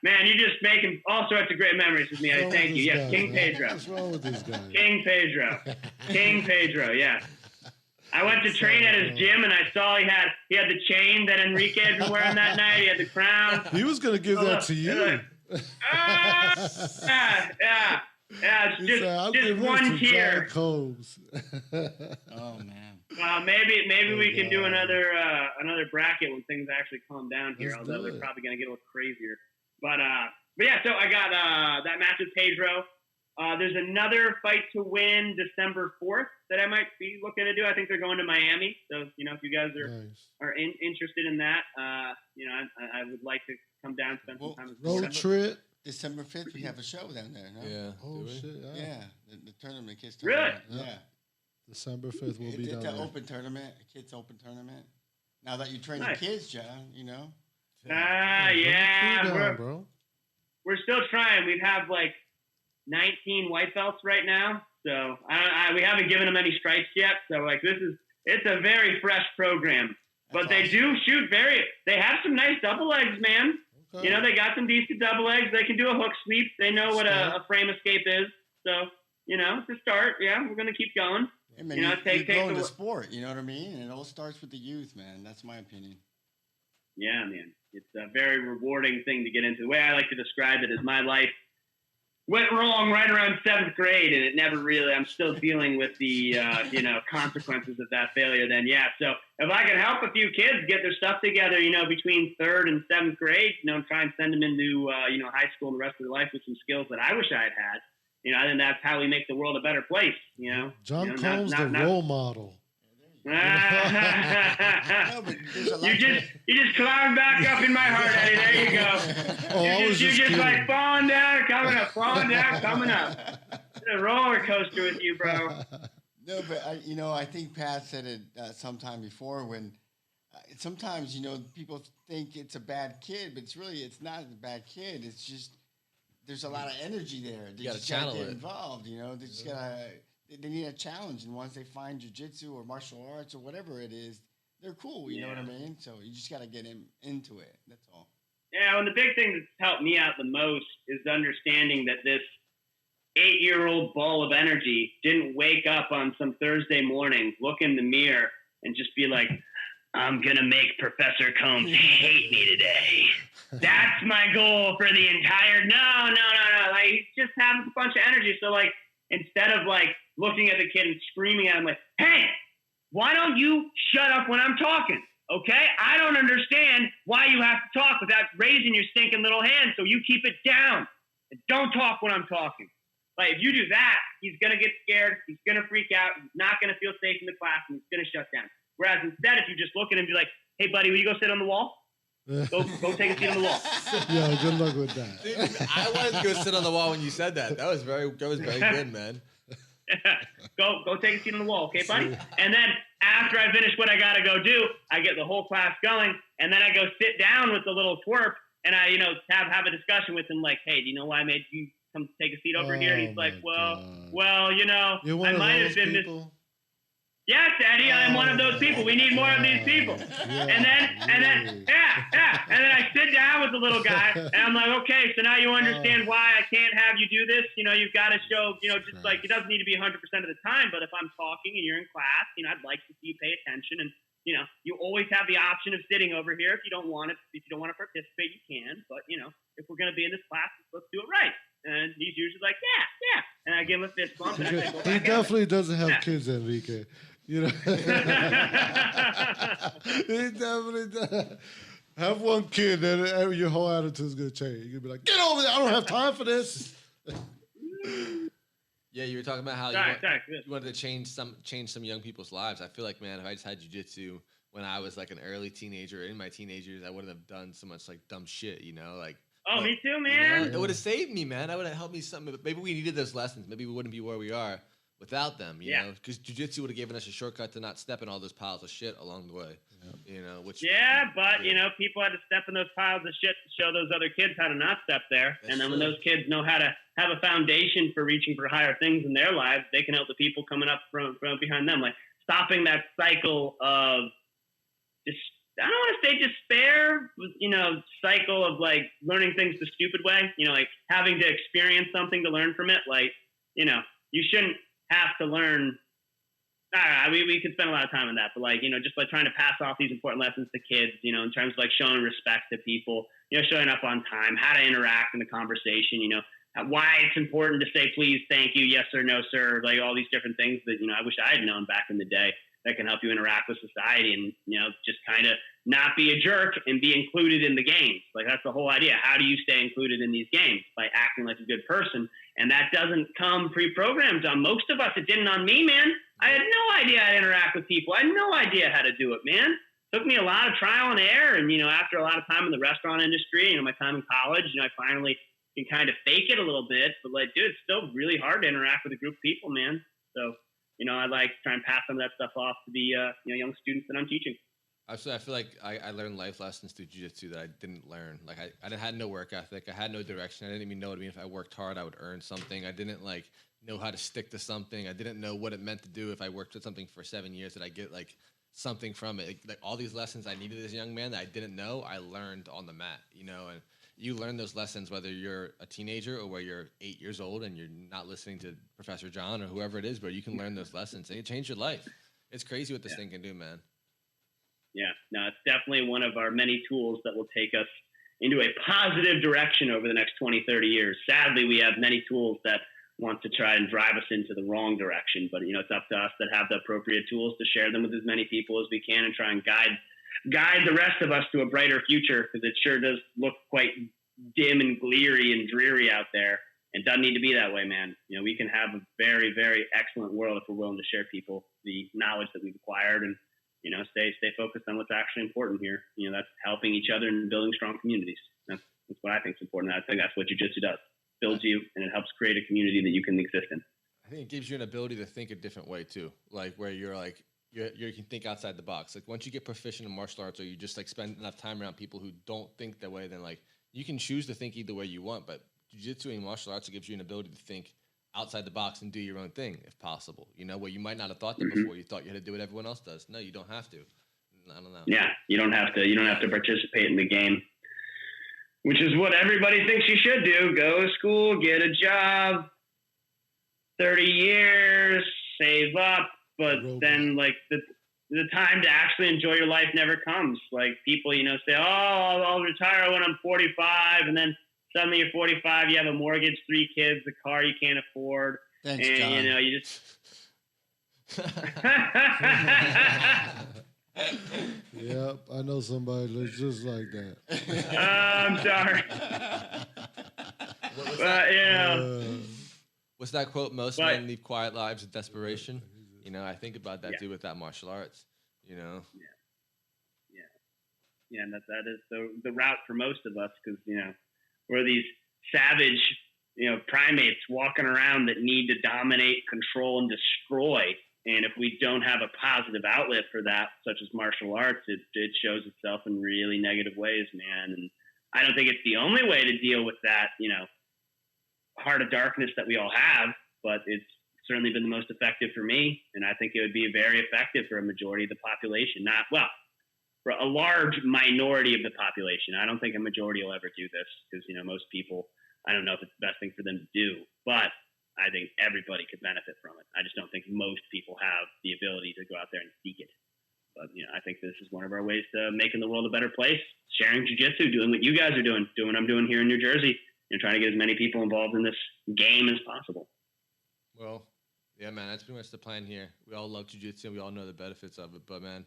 Man, you're just making all sorts of great memories with me. I thank you. Yes, King Pedro. What's wrong with this guy? King Pedro, yeah. I went to train at his gym and I saw he had the chain that Enrique had been wearing that night. He had the crown. He was gonna give that to you. Yeah. Just one tier. Oh man. Maybe we can do another bracket when things actually calm down here. Although they're probably gonna get a little crazier. But yeah. So I got that match with Pedro. There's another fight to win December 4th that I might be looking to do. I think they're going to Miami. So, you know, if you guys are interested in that, you know, I would like to come down and spend some time. Road trip. December 5th, we have a show down there, no? Yeah. Oh, shit. Yeah. The tournament, kids tournament. Really? Yeah. December 5th, we'll be down there. It's an open tournament, a kids' open tournament. Now that you train the kids, John, you know? Yeah. Bro. We're still trying. We have like 19 white belts right now, so we haven't given them any stripes yet. So like it's a very fresh program, but they do shoot they have some nice double legs, man. Okay. You know, they got some decent double legs. They can do a hook sweep. They know what a frame escape is. So, you know, to start, we're going to keep going. Hey, man, you know, you're growing the sport, you know what I mean? And it all starts with the youth, man. That's my opinion. Yeah, man. It's a very rewarding thing to get into. The way I like to describe it is my life went wrong right around 7th grade, and it never really, I'm still dealing with the, you know, consequences of that failure then, so if I can help a few kids get their stuff together, you know, between 3rd and 7th grade, you know, try and send them into, you know, high school and the rest of their life with some skills that I wish I had, you know, I think that's how we make the world a better place, you know. John you know, Combs, the role model. No, but there's a lot you just climbed back up in my heart, Eddie. There you go. Oh, you're just like falling down, coming up, falling down, coming up. It's a roller coaster with you, bro. No, but I think Pat said it sometime before when sometimes people think it's a bad kid, but it's not a bad kid. It's just there's a lot of energy there. They just gotta get involved. They just they need a challenge, and once they find jiu-jitsu or martial arts or whatever it is, they're cool. You know what I mean? So you just gotta get into it. That's all. Yeah, and the big thing that's helped me out the most is understanding that this 8-year-old ball of energy didn't wake up on some Thursday morning, look in the mirror, and just be like, I'm going to make Professor Combs hate me today. That's my goal for the entire... No. Like, he just has a bunch of energy. So, like, instead of, like, looking at the kid and screaming at him, like, hey, why don't you shut up when I'm talking? Okay? I don't understand why you have to talk without raising your stinking little hand, so you keep it down. And don't talk when I'm talking. Like, if you do that, he's going to get scared. He's going to freak out. He's not going to feel safe in the class, and he's going to shut down. Whereas instead, if you just look at him and be like, hey, buddy, will you go sit on the wall? Go take a seat on the wall. Yeah, good luck with that. Dude, I wanted to go sit on the wall when you said that. That was very good, man. Go take a seat on the wall, okay, buddy? And then after I finish what I got to go do, I get the whole class going, and then I go sit down with the little twerp, and I, have a discussion with him like, hey, do you know why I made you come take a seat over here? And he's like, well, I might have been people? Yes, Eddie, I'm one of those people. We need more of these people. Yeah, and then And then I sit down with the little guy, and I'm like, okay, so now you understand why I can't have you do this. You've got to show, just like it doesn't need to be 100% of the time, but if I'm talking and you're in class, I'd like to see you pay attention. And, you always have the option of sitting over here if you don't want to participate, you can. But, if we're going to be in this class, let's do it right. And he's usually like, yeah. And I give him a fist bump. And I say, he definitely doesn't have kids, Enrique. He definitely does. Have one kid, and your whole attitude is going to change. You're going to be like, get over there. I don't have time for this. Yeah, you were talking about how you wanted to change some young people's lives. I feel like, man, if I just had jiu-jitsu when I was like an early teenager, in my teenagers, I wouldn't have done so much like dumb shit, like. Oh, me too, man. It would have saved me, man. That would have helped me something. Maybe we needed those lessons. Maybe we wouldn't be where we are without them, you know? Because jiu-jitsu would have given us a shortcut to not step in all those piles of shit along the way, which... Yeah, but, people had to step in those piles of shit to show those other kids how to not step there. That's and then when those kids know how to have a foundation for reaching for higher things in their lives, they can help the people coming up from behind them. Like, stopping that cycle of just... I don't want to say despair, cycle of like learning things the stupid way, like having to experience something to learn from it. Like, you shouldn't have to learn. We could spend a lot of time on that, but like, just like trying to pass off these important lessons to kids, in terms of like showing respect to people, showing up on time, how to interact in the conversation, why it's important to say, please, thank you, yes or no, sir. Like all these different things that, I wish I had known back in the day. That can help you interact with society and, just kind of not be a jerk and be included in the games. Like, that's the whole idea. How do you stay included in these games? By acting like a good person. And that doesn't come pre-programmed on most of us. It didn't on me, man. I had no idea how to interact with people. I had no idea how to do it, man. It took me a lot of trial and error. And, after a lot of time in the restaurant industry, my time in college, I finally can kind of fake it a little bit. But, like, dude, it's still really hard to interact with a group of people, man. So... I like to try and pass some of that stuff off to the young students that I'm teaching. I feel like I learned life lessons through jiu-jitsu that I didn't learn. Like I had no work ethic. I had no direction. I didn't even know what it mean if I worked hard, I would earn something. I didn't know how to stick to something. I didn't know what it meant to do if I worked with something for 7 years that I get like something from it. Like all these lessons I needed as a young man that I didn't know, I learned on the mat, and you learn those lessons whether you're a teenager or where you're 8 years old and you're not listening to Professor John or whoever it is, but you can learn those lessons and it changed your life. It's crazy what this thing can do, man. Yeah, no, it's definitely one of our many tools that will take us into a positive direction over the next 20, 30 years. Sadly, we have many tools that want to try and drive us into the wrong direction, but it's up to us that have the appropriate tools to share them with as many people as we can and try and guide the rest of us to a brighter future, because it sure does look quite dim and bleary and dreary out there. it doesn't need to be that way, man. You know, we can have a very, very excellent world if we're willing to share people the knowledge that we've acquired and, you know, stay focused on what's actually important here. You know, that's helping each other and building strong communities. That's what I think is important. I think that's what jiu-jitsu does. Builds you, and it helps create a community that you can exist in. I think it gives you an ability to think a different way too, like where you're like you can think outside the box. Like once you get proficient in martial arts, or you just like spend enough time around people who don't think that way, then like you can choose to think either way you want. But jiu-jitsu and martial arts, it gives you an ability to think outside the box and do your own thing if possible. You know, where you might not have thought that before. You thought you had to do what everyone else does. No, you don't have to. I don't know. Yeah, you don't have to. You don't have to participate in the game, which is what everybody thinks you should do. Go to school, get a job, 30 years, save up, but then like the time to actually enjoy your life never comes. Like people, you know, say, "Oh, I'll retire when I'm 45," and then suddenly you're 45, you have a mortgage, 3 kids, a car you can't afford, Thanks, and John. you know you just. Yep, I know somebody that's just like that. I'm sorry. What's that quote? Most men lead quiet lives of desperation. You know, I think about that too with that martial arts. You know. Yeah, and that is the route for most of us, because you know we're these savage, you know, primates walking around that need to dominate, control, and destroy. And if we don't have a positive outlet for that, such as martial arts, it shows itself in really negative ways, man. And I don't think it's the only way to deal with that, you know, heart of darkness that we all have, but it's certainly been the most effective for me. And I think it would be very effective for a majority of the population. For a large minority of the population. I don't think a majority will ever do this because, you know, most people, I don't know if it's the best thing for them to do, but I think everybody could benefit from it. I just don't think most people have the ability to go out there and seek it. But, you know, I think this is one of our ways to making the world a better place, sharing jiu-jitsu, doing what you guys are doing what I'm doing here in New Jersey, and trying to get as many people involved in this game as possible. Well, yeah, man, that's pretty much the plan here. We all love jiu-jitsu. We all know the benefits of it. But, man,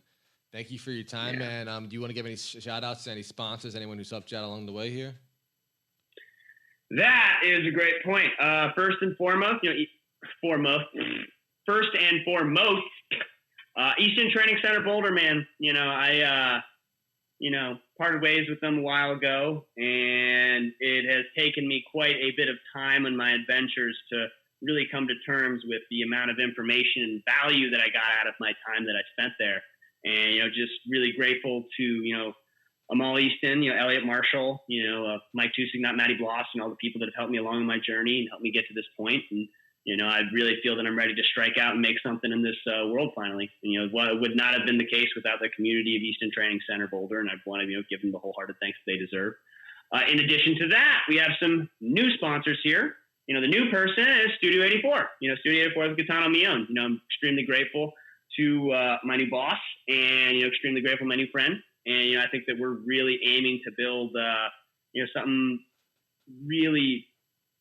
thank you for your time, man. Do you want to give any shout-outs to any sponsors, anyone who's helped you out along the way here? That is a great point. First and foremost, Eastern Training Center Boulder, man. You know, I parted ways with them a while ago, and it has taken me quite a bit of time on my adventures to really come to terms with the amount of information and value that I got out of my time that I spent there. And, you know, just really grateful to, you know, Amal Easton, you know, Elliot Marshall, you know, Mike Tusick, not Matty Bloss, and all the people that have helped me along my journey and helped me get to this point. And, you know, I really feel that I'm ready to strike out and make something in this world finally. And, you know, what would not have been the case without the community of Eastern Training Center Boulder, and I want to, you know, give them the wholehearted thanks they deserve. In addition to that, we have some new sponsors here. You know, the new person is Studio 84. You know, Studio 84 is Gaetano Mion. You know, I'm extremely grateful to my new boss, and, you know, extremely grateful to my new friend. And, you know, I think that we're really aiming to build, you know, something really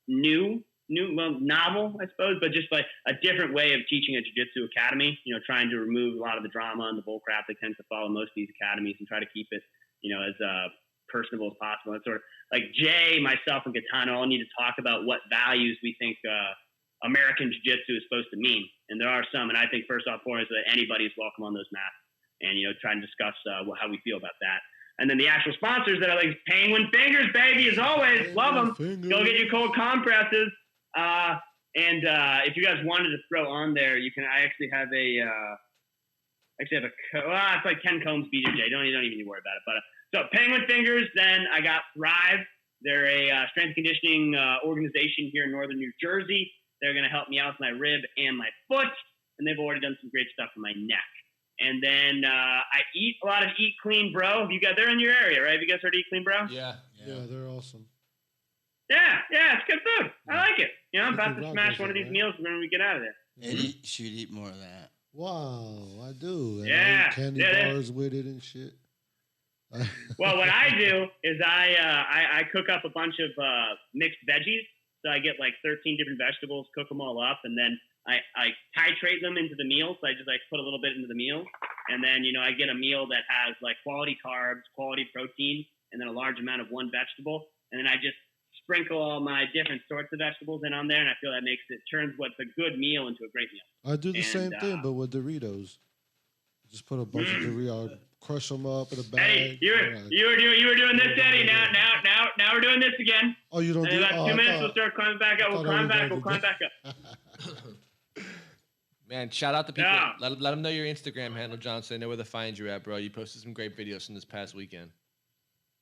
novel, I suppose, but just like a different way of teaching a jiu-jitsu academy, you know, trying to remove a lot of the drama and the bullcrap that tends to follow most of these academies and try to keep it, you know, as personable as possible. And sort of like Jay, myself, and Gaetano all need to talk about what values we think American jiu-jitsu is supposed to mean. And there are some, and I think first off, foremost, that anybody is welcome on those mats. And, you know, try and discuss how we feel about that. And then the actual sponsors that are like Penguin Fingers, baby, as always. Love them. Go get your cold compresses. And if you guys wanted to throw on there, you can. I actually have it's like Ken Combs BJJ. Don't even need to worry about it. But so Penguin Fingers. Then I got Thrive. They're a strength and conditioning organization here in northern New Jersey. They're going to help me out with my rib and my foot, and they've already done some great stuff for my neck. And then I eat a lot of Eat Clean Bro. They're in your area, right? Have you guys heard of Eat Clean Bro? Yeah, they're awesome. Yeah, it's good food. I like it. You know, I'm about to smash one of these meals when we get out of there. Eddie should eat more of that. Wow, I do. And yeah. I eat candy bars with it and shit. Well, what I do is I cook up a bunch of mixed veggies. So I get like 13 different vegetables, cook them all up, and then I titrate them into the meal. So I just like put a little bit into the meal. And then, you know, I get a meal that has like quality carbs, quality protein, and then a large amount of one vegetable. And then I just sprinkle all my different sorts of vegetables in on there, and I feel that turns what's a good meal into a great meal. I do the same thing, but with Doritos. Just put a bunch of Doritos, crush them up in a bag. Eddie, you were doing this, Eddie. Now we're doing this again. Oh, you don't do that? In about 2 minutes, we'll start climbing back up. We'll climb back up. Man, shout out to people. Yeah. Let them know your Instagram handle, John, so they know where to find you at, bro. You posted some great videos from this past weekend.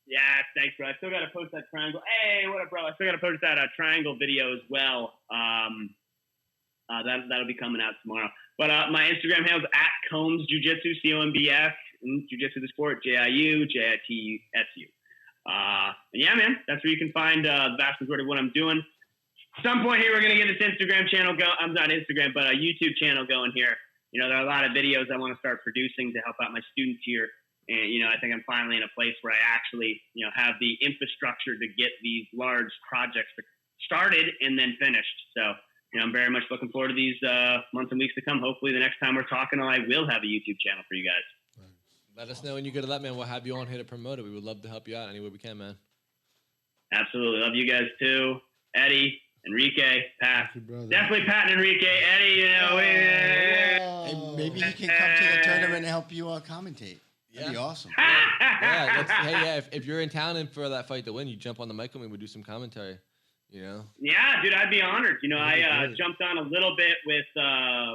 Yeah, thanks, bro. I still got to post that triangle. Hey, what up, bro? I still got to post that triangle video as well. That'll be coming out tomorrow. But my Instagram handle is @Combs Jiu-Jitsu, COMBS, and Jiu-Jitsu the sport, JIU. And yeah, man, that's where you can find the vast majority of what I'm doing. Some point here, we're going to get this Instagram channel I'm not Instagram, but a YouTube channel going here. You know, there are a lot of videos I want to start producing to help out my students here. And, you know, I think I'm finally in a place where I actually, you know, have the infrastructure to get these large projects started and then finished. So, you know, I'm very much looking forward to these months and weeks to come. Hopefully the next time we're talking, I will have a YouTube channel for you guys. Let us know when you get to that, man. We'll have you on here to promote it. We would love to help you out any way we can, man. Absolutely. Love you guys too. Eddie, Enrique, Pat. Definitely Pat and Enrique. Eddie, you know. Hey, maybe he can come to the tournament and help you commentate. That'd be awesome. If you're in town and for that fight to win, you jump on the mic and we would do some commentary. You know? Yeah, dude, I'd be honored. You know, I jumped on a little bit with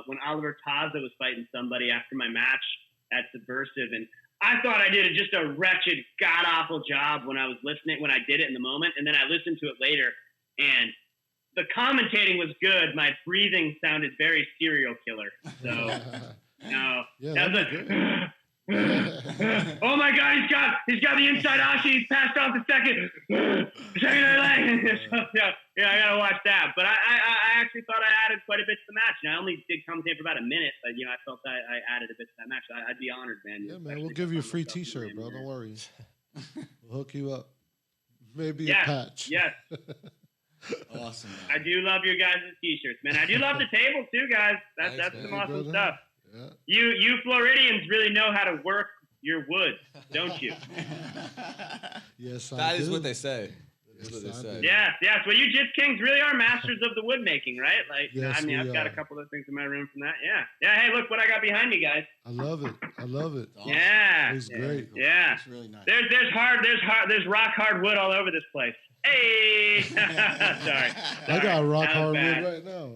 when Oliver Taza was fighting somebody after my match at Subversive, and I thought I did just a wretched, god-awful job when I was listening, when I did it in the moment, and then I listened to it later, and the commentating was good. My breathing sounded very serial killer. So, that was a... Oh my God, he's got the inside Ashi. He's passed off the second leg. Yeah, I gotta watch that. But I actually thought I added quite a bit to the match. And I only did commentate for about a minute, but you know, I felt I added a bit to that match. I'd be honored, man. Yeah, man, we'll give you a free T-shirt, bro. Don't worry. We'll hook you up. Maybe a patch. Yes. Awesome. Man. I do love your guys' T-shirts, man. I do love the table too, guys. That's some awesome stuff. Yeah. You Floridians really know how to work your wood, don't you? Yes, that is what they say. Yes. Well, you JitzKings really are masters of the wood making, right? Like, yes, I mean, I've got a couple of things in my room from that. Yeah. Hey, look what I got behind me, guys. I love it. Awesome. Yeah. It was great. Yeah. It's really nice. There's rock hard wood all over this place. Hey. Sorry. I got rock hard wood right now.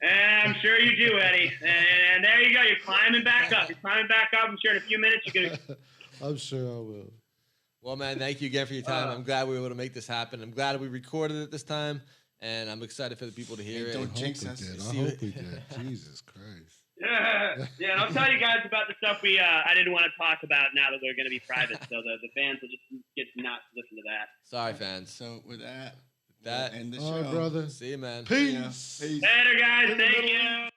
I'm sure you do, Eddie. And there you go. You're climbing back up. I'm sure in a few minutes you're going to... I'm sure I will. Well, man, thank you again for your time. I'm glad we were able to make this happen. I'm glad we recorded it this time, and I'm excited for the people to hear it. Don't jinx us. I hope we did. Jesus Christ. Yeah, and I'll tell you guys about the stuff I didn't want to talk about now that we're going to be private, so the fans will just get not to listen to that. Sorry, fans. So with that, we'll end the show. All right, brother. See you, man. Peace. Later, guys. Thank you.